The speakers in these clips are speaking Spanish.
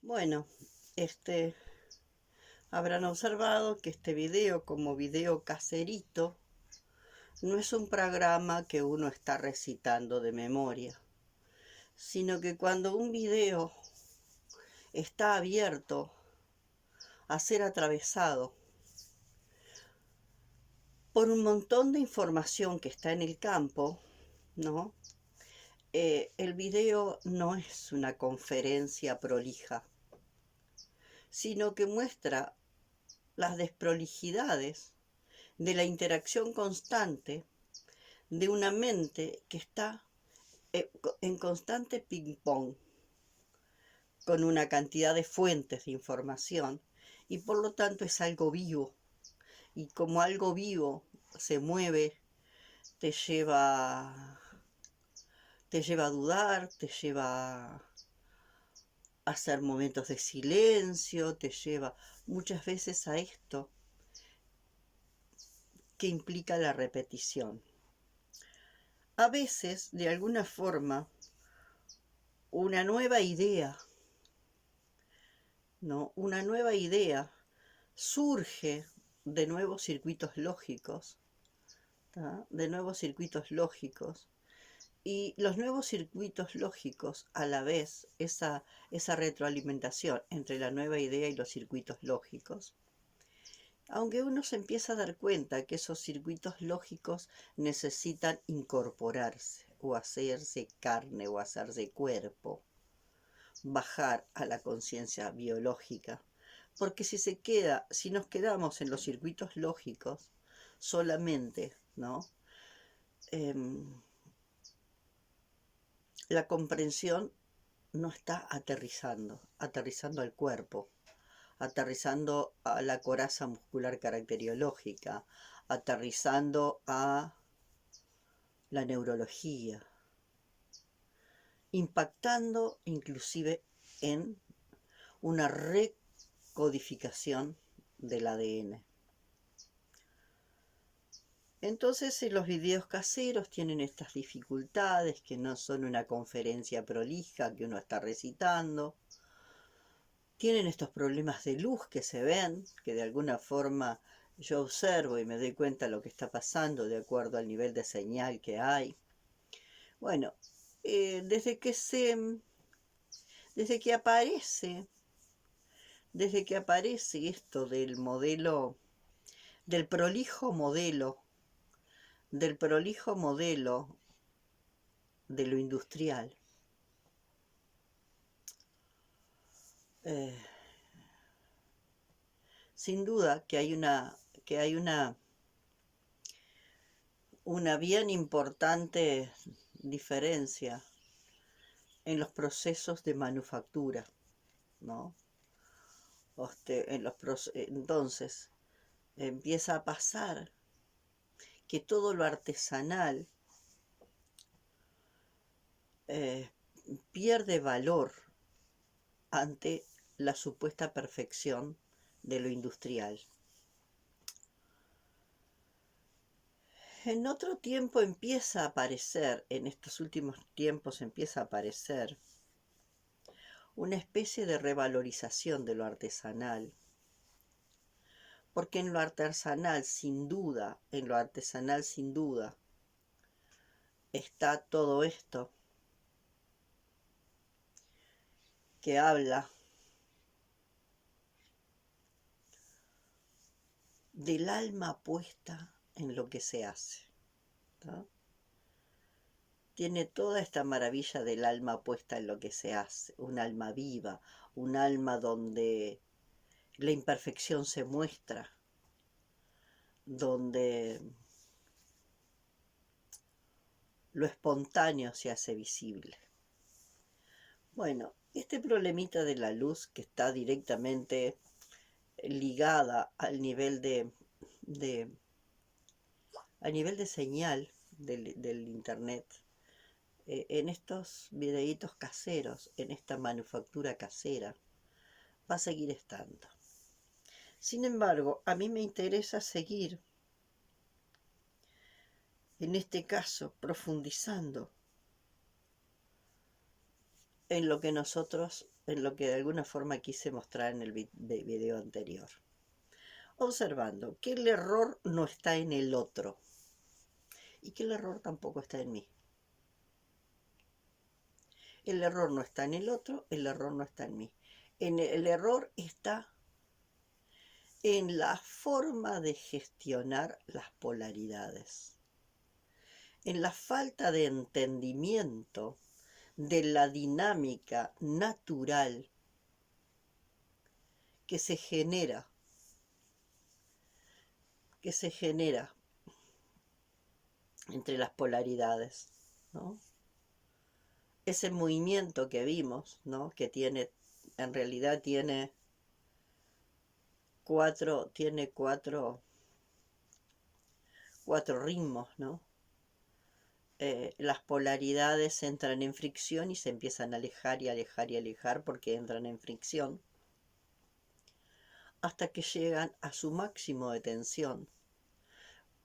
Bueno, este, habrán observado que este video, como video caserito, no es un programa que uno está recitando de memoria, sino que cuando un video está abierto a ser atravesado por un montón de información que está en el campo, ¿no? El video no es una conferencia prolija, sino que muestra las desprolijidades de la interacción constante de una mente que está en constante ping-pong con una cantidad de fuentes de información y por lo tanto es algo vivo. Y como algo vivo se mueve, te lleva, te lleva a dudar, te lleva a hacer momentos de silencio, te lleva muchas veces a esto que implica la repetición. A veces, de alguna forma, una nueva idea, ¿no? Una nueva idea surge de nuevos circuitos lógicos, ¿tá? De nuevos circuitos lógicos. Y los nuevos circuitos lógicos, a la vez, esa retroalimentación entre la nueva idea y los circuitos lógicos, aunque uno se empieza a dar cuenta que esos circuitos lógicos necesitan incorporarse o hacerse carne o hacerse cuerpo, bajar a la conciencia biológica, porque si nos quedamos en los circuitos lógicos solamente, ¿no? La comprensión no está aterrizando al cuerpo, aterrizando a la coraza muscular caracteriológica, aterrizando a la neurología, impactando inclusive en una recodificación del ADN. Entonces, si los videos caseros tienen estas dificultades, que no son una conferencia prolija que uno está recitando, tienen estos problemas de luz que se ven, que de alguna forma yo observo y me doy cuenta de lo que está pasando de acuerdo al nivel de señal que hay. Bueno, desde que desde que aparece esto del prolijo modelo, del prolijo modelo de lo industrial, eh, sin duda que hay una bien importante diferencia en los procesos de manufactura, ¿no? Entonces, empieza a pasar que todo lo artesanal eh, pierde valor ante la supuesta perfección de lo industrial. En otro tiempo empieza a aparecer, en estos últimos tiempos empieza a aparecer una especie de revalorización de lo artesanal, porque en lo artesanal sin duda, está todo esto que habla del alma puesta en lo que se hace, ¿no? Tiene toda esta maravilla del alma puesta en lo que se hace, un alma viva, un alma donde la imperfección se muestra, donde lo espontáneo se hace visible. Bueno, este problemita de la luz que está directamente ligada al nivel de señal del internet, en estos videitos caseros, en esta manufactura casera, va a seguir estando. Sin embargo, a mí me interesa seguir, en este caso, profundizando en lo que en lo que de alguna forma quise mostrar en el video anterior. Observando que el error no está en el otro y que el error tampoco está en mí. El error no está en el otro, el error no está en mí. El error está en la forma de gestionar las polaridades, en la falta de entendimiento de la dinámica natural que se genera entre las polaridades, ¿no? Ese movimiento que vimos, ¿no? Que en realidad tiene cuatro ritmos, ¿no? Las polaridades entran en fricción y se empiezan a alejar y alejar y alejar porque entran en fricción hasta que llegan a su máximo de tensión.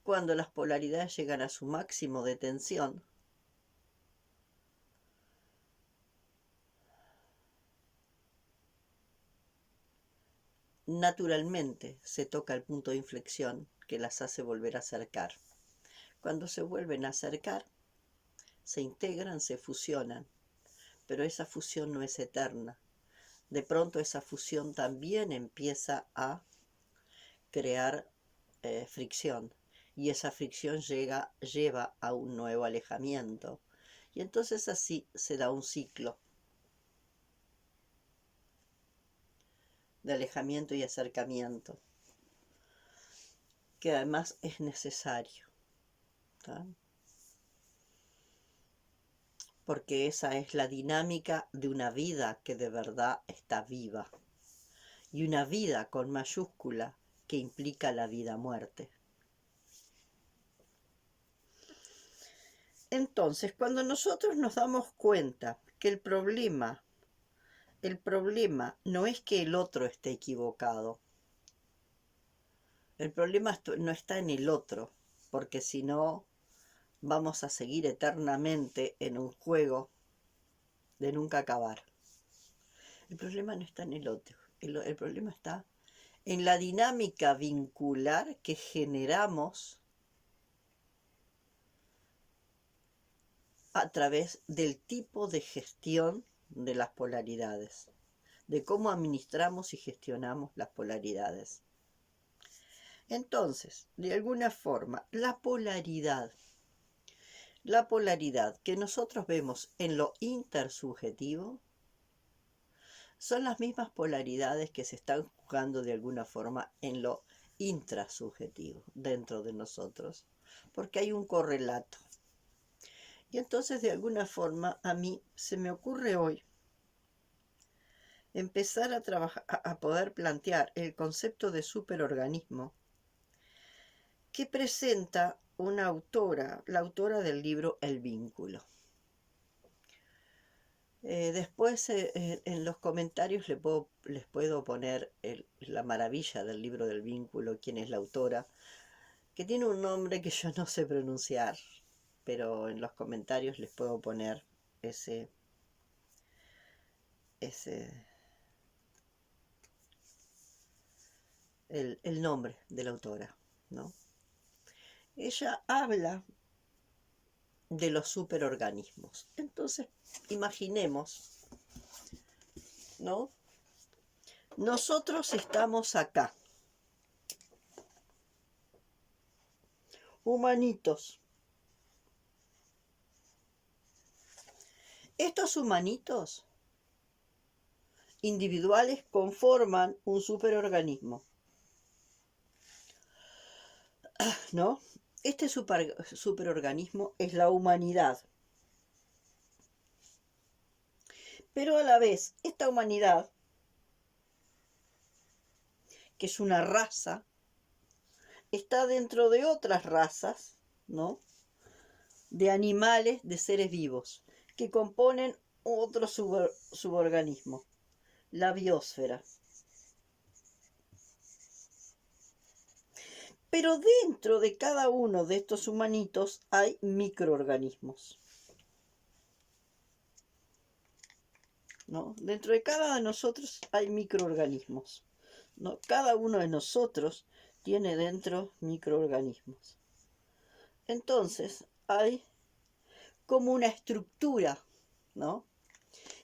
Cuando las polaridades llegan a su máximo de tensión, naturalmente se toca el punto de inflexión que las hace volver a acercar. Cuando se vuelven a acercar, se integran, se fusionan, pero esa fusión no es eterna. De pronto esa fusión también empieza a crear fricción y esa fricción lleva a un nuevo alejamiento y entonces así se da un ciclo de alejamiento y acercamiento que además es necesario, ¿tá? Porque esa es la dinámica de una vida que de verdad está viva y una vida con mayúscula que implica la vida-muerte. Entonces, cuando nosotros nos damos cuenta que el problema no es que el otro esté equivocado, el problema no está en el otro, porque si no vamos a seguir eternamente en un juego de nunca acabar. El problema no está en el otro, el problema está en la dinámica vincular que generamos a través del tipo de gestión de las polaridades, de cómo administramos y gestionamos las polaridades. Entonces, de alguna forma, la polaridad que nosotros vemos en lo intersubjetivo son las mismas polaridades que se están jugando de alguna forma en lo intrasubjetivo, dentro de nosotros, porque hay un correlato. Y entonces, de alguna forma, a mí se me ocurre hoy empezar a trabajar, a poder plantear el concepto de superorganismo que presenta una autora, la autora del libro El Vínculo. Después en los comentarios les puedo poner la maravilla del libro del Vínculo, quién es la autora, que tiene un nombre que yo no sé pronunciar, pero en los comentarios les puedo poner el nombre de la autora, ¿no? Ella habla de los superorganismos. Entonces, imaginemos, ¿no? Nosotros estamos acá, humanitos. Estos humanitos individuales conforman un superorganismo, ¿no? Este superorganismo es la humanidad. Pero a la vez, esta humanidad, que es una raza, está dentro de otras razas, ¿no? De animales, de seres vivos, que componen otro suborganismo, la biosfera. Pero dentro de cada uno de estos humanitos hay microorganismos. ¿no? Dentro de cada uno de nosotros hay microorganismos, ¿no? Cada uno de nosotros tiene dentro microorganismos. Entonces, hay como una estructura, ¿no?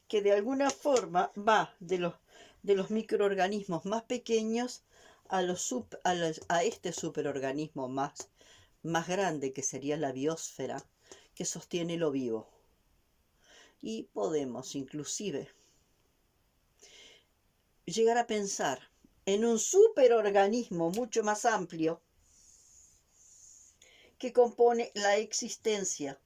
Que de alguna forma va de los microorganismos más pequeños a este superorganismo más grande, que sería la biosfera, que sostiene lo vivo. Y podemos inclusive llegar a pensar en un superorganismo mucho más amplio que compone la existencia,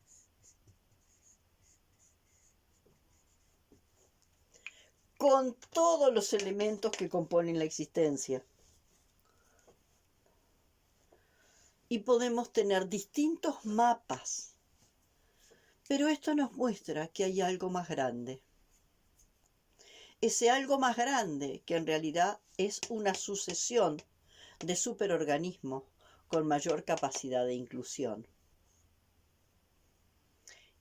con todos los elementos que componen la existencia. Y podemos tener distintos mapas, pero esto nos muestra que hay algo más grande. Ese algo más grande, que en realidad es una sucesión de superorganismos con mayor capacidad de inclusión.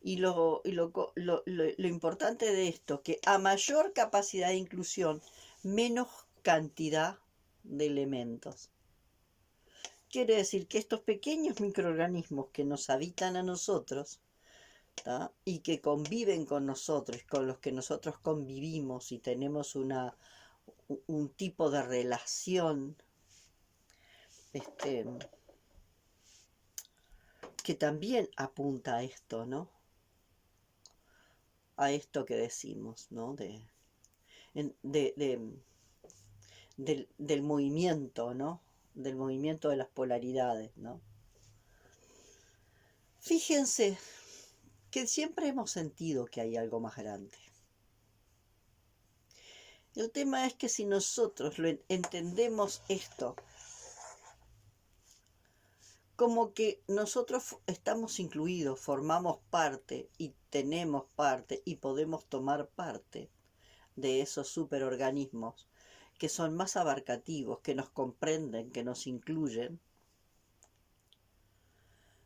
Y lo importante de esto, que a mayor capacidad de inclusión, menos cantidad de elementos. Quiere decir que estos pequeños microorganismos que nos habitan a nosotros, ¿tá? Y que conviven con nosotros, con los que nosotros convivimos y tenemos un tipo de relación que también apunta a esto, ¿no? A esto que decimos, ¿no? Del movimiento, ¿no? Del movimiento de las polaridades, ¿no? Fíjense que siempre hemos sentido que hay algo más grande. El tema es que si nosotros entendemos esto como que nosotros estamos incluidos, formamos parte y tenemos parte y podemos tomar parte de esos superorganismos que son más abarcativos, que nos comprenden, que nos incluyen,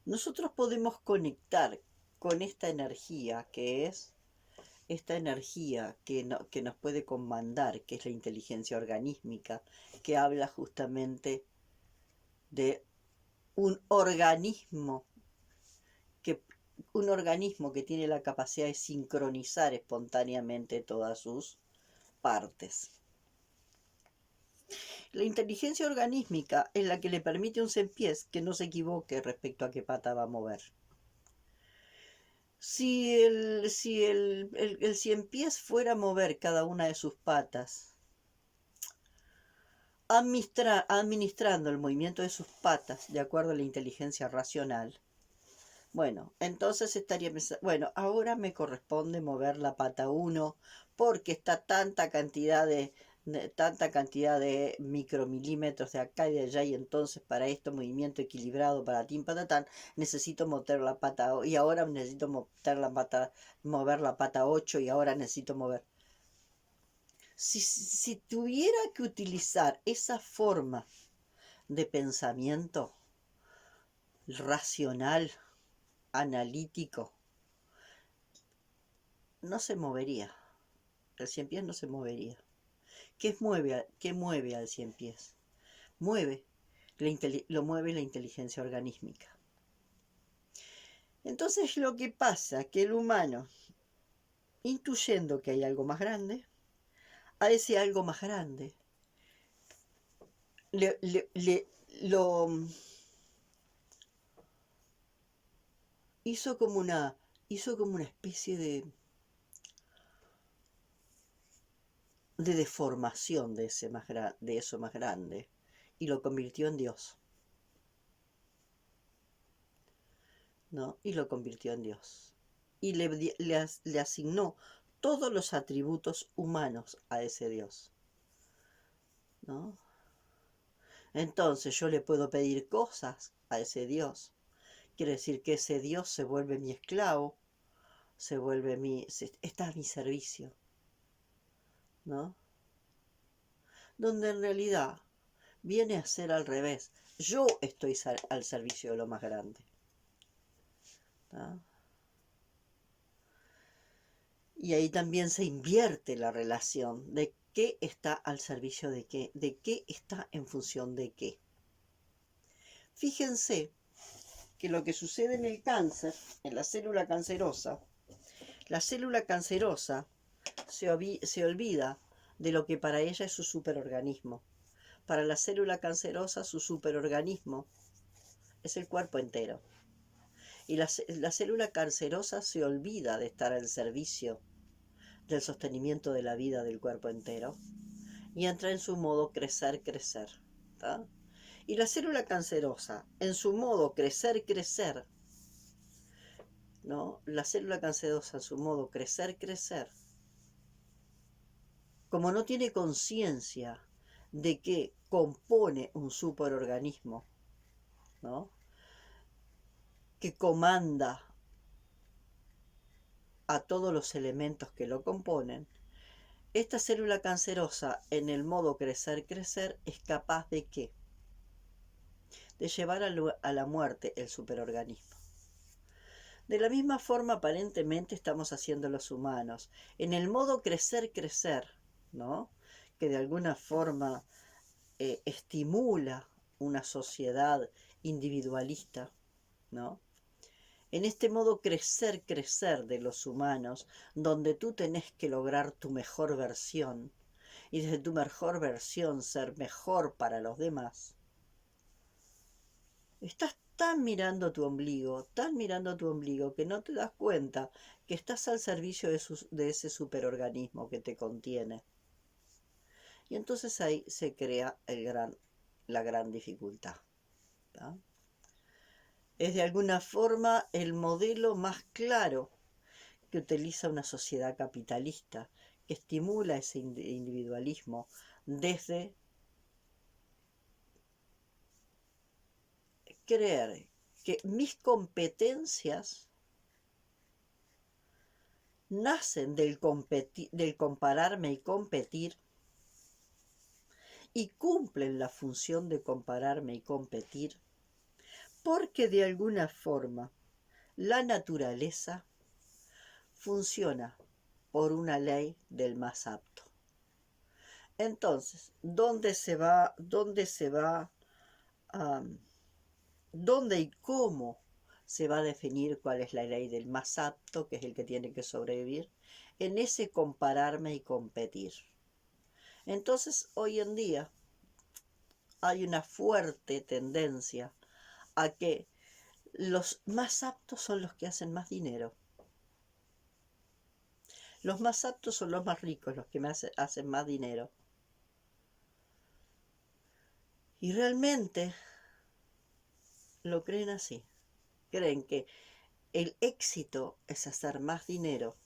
nosotros podemos conectar con esta energía que es esta energía que nos puede comandar, que es la inteligencia organísmica, que habla justamente de un organismo que, un organismo que tiene la capacidad de sincronizar espontáneamente todas sus partes. La inteligencia organísmica es la que le permite a un ciempiés que no se equivoque respecto a qué pata va a mover. Si el ciempiés fuera a mover cada una de sus patas, administrando el movimiento de sus patas de acuerdo a la inteligencia racional, bueno, entonces estaría pensando, bueno, ahora me corresponde mover la pata 1 porque está tanta cantidad de micromilímetros de acá y de allá, y entonces para esto movimiento equilibrado para tim patatán necesito mover la pata y ahora necesito mover la pata 8 y ahora necesito mover. Si tuviera que utilizar esa forma de pensamiento racional, analítico, no se movería. El ciempiés no se movería. ¿Qué mueve al ciempiés? Lo mueve la inteligencia organísmica. Entonces lo que pasa es que el humano, intuyendo que hay algo más grande, a ese algo más grande lo hizo como una especie de deformación de eso más grande, y lo convirtió en Dios, ¿no? Y lo convirtió en Dios. Y le asignó todos los atributos humanos a ese Dios, ¿no? Entonces yo le puedo pedir cosas a ese Dios. Quiere decir que ese Dios se vuelve mi esclavo, está a mi servicio, ¿no? Donde en realidad viene a ser al revés. Yo estoy al servicio de lo más grande, ¿no? Y ahí también se invierte la relación de qué está al servicio de qué está en función de qué. Fíjense que lo que sucede en el cáncer, en la célula cancerosa se olvida de lo que para ella es su superorganismo. Para la célula cancerosa, su superorganismo es el cuerpo entero. Y la célula cancerosa se olvida de estar al servicio del sostenimiento de la vida del cuerpo entero y entra en su modo crecer, crecer. ¿Tá? Y la célula cancerosa, en su modo crecer, crecer, ¿no? La célula cancerosa, en su modo crecer, crecer, como no tiene conciencia de que compone un superorganismo, ¿no? Que comanda a todos los elementos que lo componen, esta célula cancerosa en el modo crecer, crecer, es capaz de ¿qué? De llevar a la muerte el superorganismo. De la misma forma aparentemente estamos haciendo los humanos. En el modo crecer, crecer, ¿no? Que de alguna forma estimula una sociedad individualista, ¿no? En este modo crecer, crecer de los humanos, donde tú tenés que lograr tu mejor versión y desde tu mejor versión ser mejor para los demás, estás tan mirando tu ombligo, que no te das cuenta que estás al servicio de ese superorganismo que te contiene. Y entonces ahí se crea la gran dificultad, ¿tá? Es de alguna forma el modelo más claro que utiliza una sociedad capitalista, que estimula ese individualismo desde creer que mis competencias nacen del compararme y competir y cumplen la función de compararme y competir porque de alguna forma la naturaleza funciona por una ley del más apto. Entonces, dónde y cómo se va a definir cuál es la ley del más apto, que es el que tiene que sobrevivir? En ese compararme y competir. Entonces, hoy en día hay una fuerte tendencia a que los más aptos son los que hacen más dinero. Los más aptos son los más ricos, los que hacen más dinero. Y realmente lo creen así. Creen que el éxito es hacer más dinero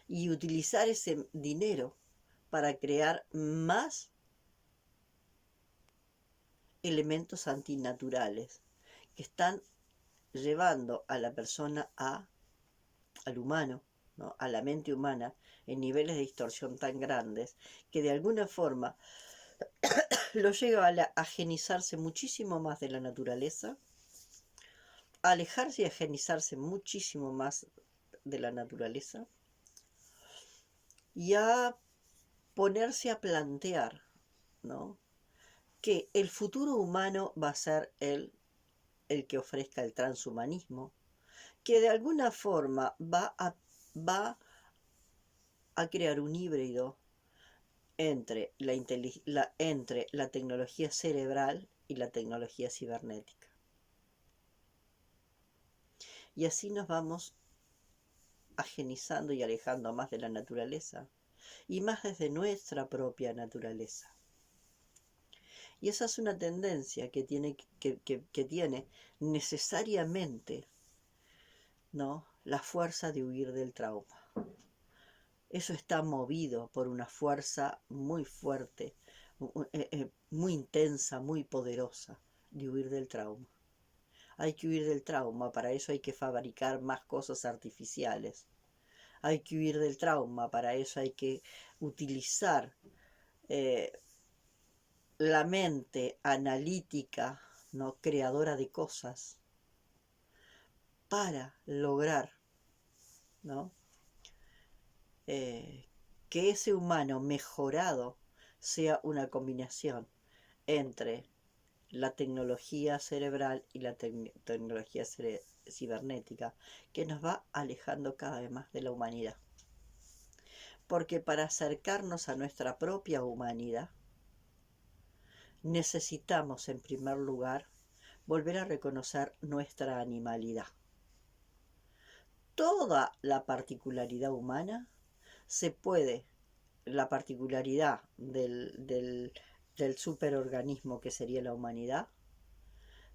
y utilizar ese dinero para crear más elementos antinaturales que están llevando a la persona al humano, ¿no? A la mente humana, en niveles de distorsión tan grandes que de alguna forma lo lleva a ajenizarse muchísimo más de la naturaleza, a alejarse y ajenizarse muchísimo más de la naturaleza y a ponerse a plantear, ¿no? Que el futuro humano va a ser el que ofrezca el transhumanismo, que de alguna forma va a crear un híbrido entre entre la tecnología cerebral y la tecnología cibernética. Y así nos vamos ajenizando y alejando más de la naturaleza y más desde nuestra propia naturaleza. Y esa es una tendencia que tiene necesariamente, ¿no?, la fuerza de huir del trauma. Eso está movido por una fuerza muy fuerte, muy intensa, muy poderosa, de huir del trauma. Hay que huir del trauma, para eso hay que fabricar más cosas artificiales. Hay que huir del trauma, para eso hay que utilizar la mente analítica, ¿no?, creadora de cosas, para lograr, ¿no?, eh, que ese humano mejorado sea una combinación entre la tecnología cerebral y la tecnología cibernética, que nos va alejando cada vez más de la humanidad. Porque para acercarnos a nuestra propia humanidad, necesitamos en primer lugar volver a reconocer nuestra animalidad. Toda la particularidad humana se puede, la particularidad del superorganismo que sería la humanidad,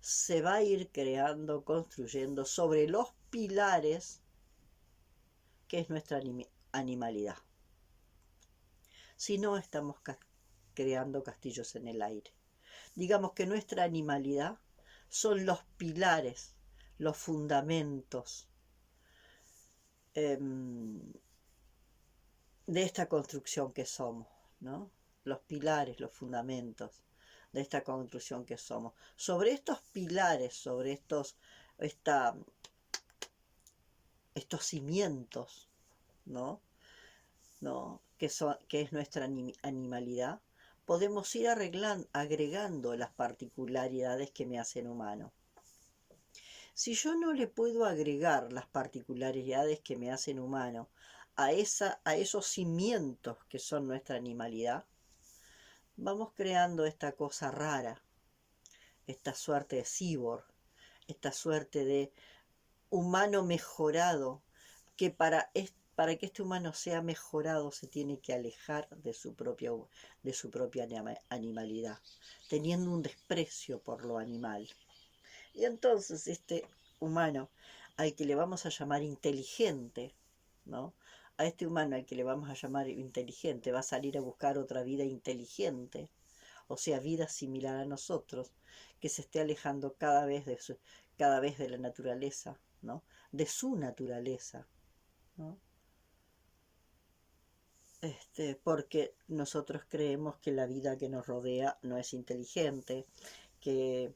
se va a ir creando, construyendo sobre los pilares que es nuestra animalidad. Si no, estamos creando castillos en el aire. Digamos que nuestra animalidad son los pilares, los fundamentos de esta construcción que somos, ¿no? Los pilares, los fundamentos de esta construcción que somos. Sobre estos pilares, sobre estos cimientos, ¿no? Que es nuestra animalidad, podemos ir agregando las particularidades que me hacen humano. Si yo no le puedo agregar las particularidades que me hacen humano a esos cimientos que son nuestra animalidad, vamos creando esta cosa rara, esta suerte de cyborg, esta suerte de humano mejorado, que para que este humano sea mejorado se tiene que alejar de su propia animalidad, teniendo un desprecio por lo animal. Y entonces este humano al que le vamos a llamar inteligente, ¿no? A este humano al que le vamos a llamar inteligente va a salir a buscar otra vida inteligente, o sea, vida similar a nosotros, que se esté alejando cada vez de la naturaleza, ¿no? De su naturaleza, ¿no? Porque nosotros creemos que la vida que nos rodea no es inteligente, que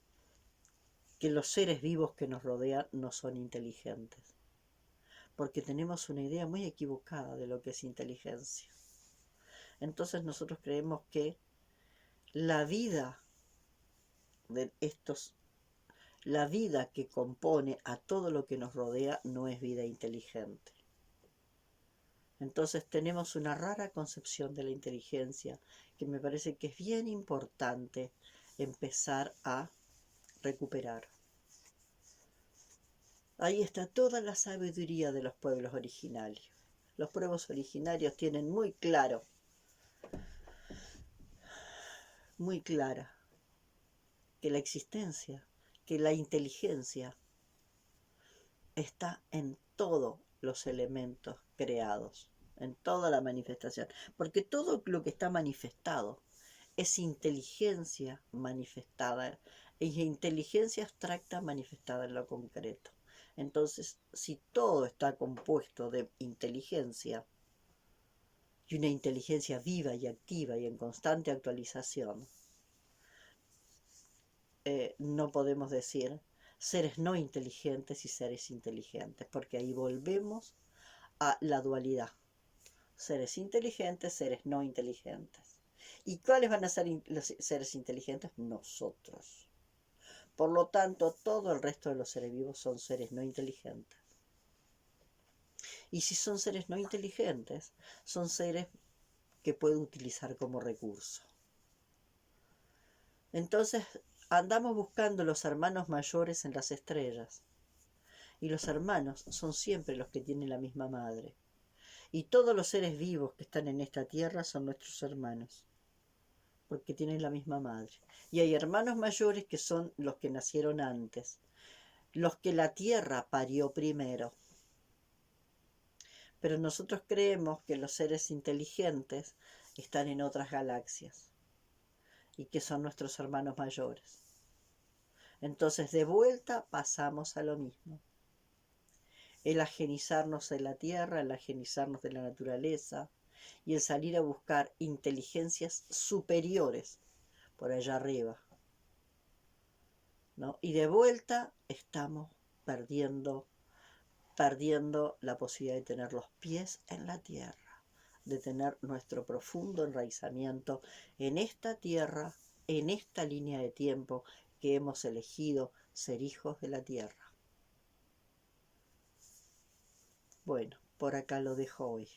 los seres vivos que nos rodean no son inteligentes, porque tenemos una idea muy equivocada de lo que es inteligencia. Entonces nosotros creemos que la vida de la vida que compone a todo lo que nos rodea no es vida inteligente. Entonces tenemos una rara concepción de la inteligencia que me parece que es bien importante empezar a recuperar. Ahí está toda la sabiduría de los pueblos originarios. Los pueblos originarios tienen muy clara, que la existencia, que la inteligencia está en todos los elementos creados, en toda la manifestación, porque todo lo que está manifestado es inteligencia manifestada, es inteligencia abstracta manifestada en lo concreto. Entonces, si todo está compuesto de inteligencia, y una inteligencia viva y activa y en constante actualización, no podemos decir seres no inteligentes y seres inteligentes, porque ahí volvemos a la dualidad. Seres inteligentes, seres no inteligentes. ¿Y cuáles van a ser los seres inteligentes? Nosotros. Por lo tanto, todo el resto de los seres vivos son seres no inteligentes. Y si son seres no inteligentes, son seres que puede utilizar como recurso. Entonces andamos buscando los hermanos mayores en las estrellas, y los hermanos son siempre los que tienen la misma madre, y todos los seres vivos que están en esta tierra son nuestros hermanos, porque tienen la misma madre. Y hay hermanos mayores que son los que nacieron antes, los que la tierra parió primero. Pero nosotros creemos que los seres inteligentes están en otras galaxias y que son nuestros hermanos mayores. Entonces de vuelta pasamos a lo mismo. El ajenizarnos de la tierra, el ajenizarnos de la naturaleza y el salir a buscar inteligencias superiores por allá arriba, ¿no? Y de vuelta estamos perdiendo la posibilidad de tener los pies en la tierra, de tener nuestro profundo enraizamiento en esta tierra, en esta línea de tiempo que hemos elegido ser hijos de la tierra. Bueno, por acá lo dejo hoy.